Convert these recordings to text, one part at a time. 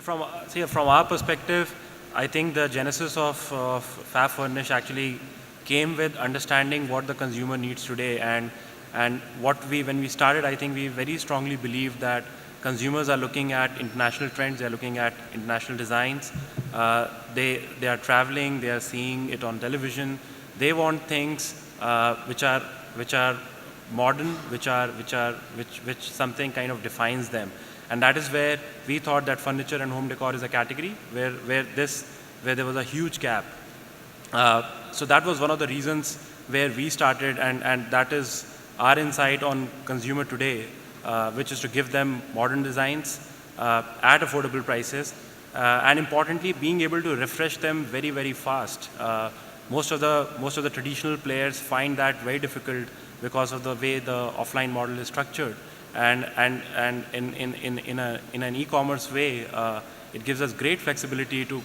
From our perspective, I think the genesis of Fab Furnish actually came with understanding what the consumer needs today, and when we started, I think we very strongly believed that consumers are looking at international trends, they are looking at international designs, they are traveling, they are seeing it on television, they want things which are modern, which something kind of defines them. And that is where we thought that furniture and home decor is a category where there was a huge gap. So that was one of the reasons where we started, and that is our insight on consumer today, which is to give them modern designs at affordable prices, and importantly, being able to refresh them very, very fast. Most of the traditional players find that very difficult because of the way the offline model is structured. And in an e-commerce way, it gives us great flexibility to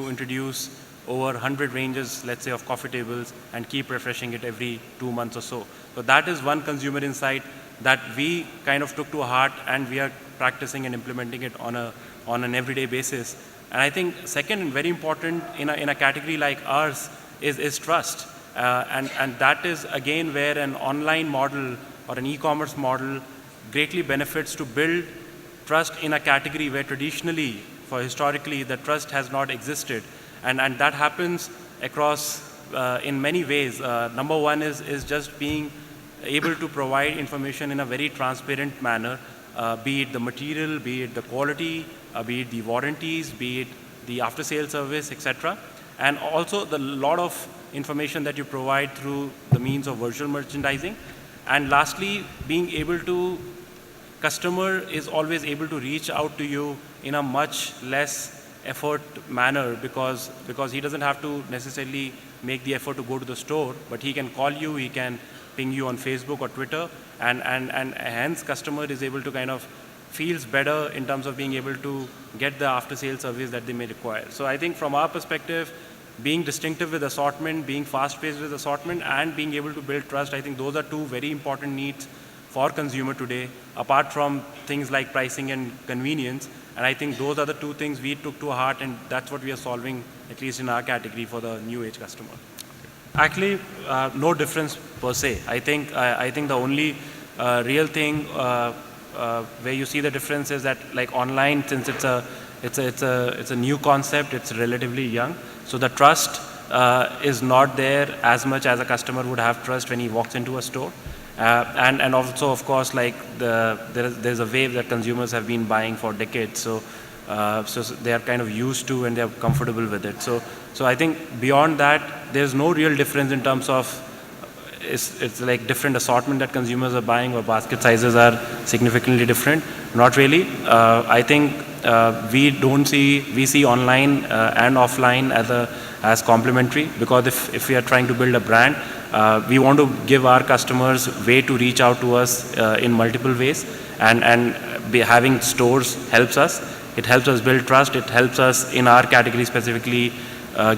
introduce over 100 ranges, let's say, of coffee tables and keep refreshing it every 2 months or so. So that is one consumer insight that we kind of took to heart, and we are practicing and implementing it on an everyday basis. And I think second and very important in a category like ours is trust. And that is again where an online model or an e-commerce model greatly benefits to build trust in a category where traditionally, historically, the trust has not existed. And that happens across in many ways. Number one is just being able to provide information in a very transparent manner, be it the material, be it the quality, be it the warranties, be it the after-sale service, etc. And also the lot of information that you provide through the means of virtual merchandising. And lastly, being able to, customer is always able to reach out to you in a much less effort manner, because he doesn't have to necessarily make the effort to go to the store, but he can call you, he can ping you on Facebook or Twitter, and hence customer is able to kind of feels better in terms of being able to get the after-sale service that they may require. So I think from our perspective, being distinctive with assortment, being fast-paced with assortment, and being able to build trust, I think those are two very important needs for consumer today, apart from things like pricing and convenience. And I think those are the two things we took to heart, and that's what we are solving, at least in our category, for the new age customer. Actually, no difference per se. I think the only real thing where you see the difference is that, like online, since it's a new concept, it's relatively young, so the trust is not there as much as a customer would have trust when he walks into a store. And also, of course, like there's a wave that consumers have been buying for decades, so they are kind of used to and they are comfortable with it. So I think beyond that, there's no real difference in terms of it's like different assortment that consumers are buying, or basket sizes are significantly different. Not really. I think we see online and offline as complementary, because if we are trying to build a brand, we want to give our customers way to reach out to us in multiple ways, and having stores helps us. It helps us build trust. It helps us, in our category specifically,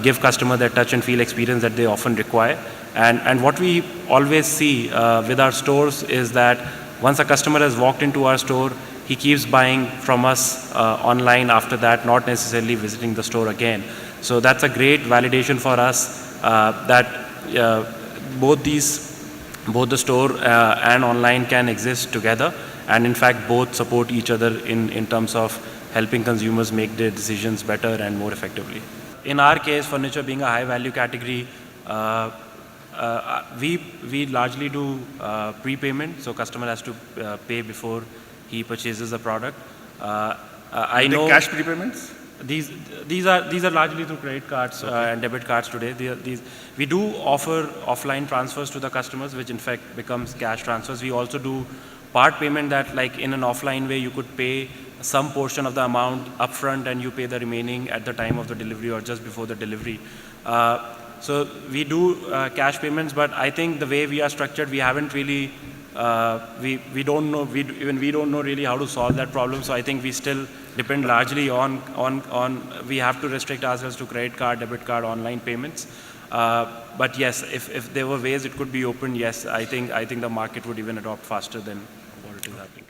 give customer that touch and feel experience that they often require. And what we always see with our stores is that once a customer has walked into our store, he keeps buying from us online after that, not necessarily visiting the store again. So that's a great validation for us that both the store and online can exist together, and in fact both support each other in terms of helping consumers make their decisions better and more effectively. In our case, furniture being a high value category, we largely do prepayment, so customer has to pay before he purchases the product. I know cash prepayments. These are largely through credit cards and debit cards today. We do offer offline transfers to the customers, which in fact becomes cash transfers. We also do part payment, that like in an offline way you could pay some portion of the amount upfront and you pay the remaining at the time of the delivery or just before the delivery. So we do cash payments, but I think the way we are structured, we haven't really we don't know really how to solve that problem. So I think we still depend largely on we have to restrict ourselves to credit card, debit card, online payments. But yes, if there were ways it could be open, yes, I think the market would even adopt faster than what it is happening.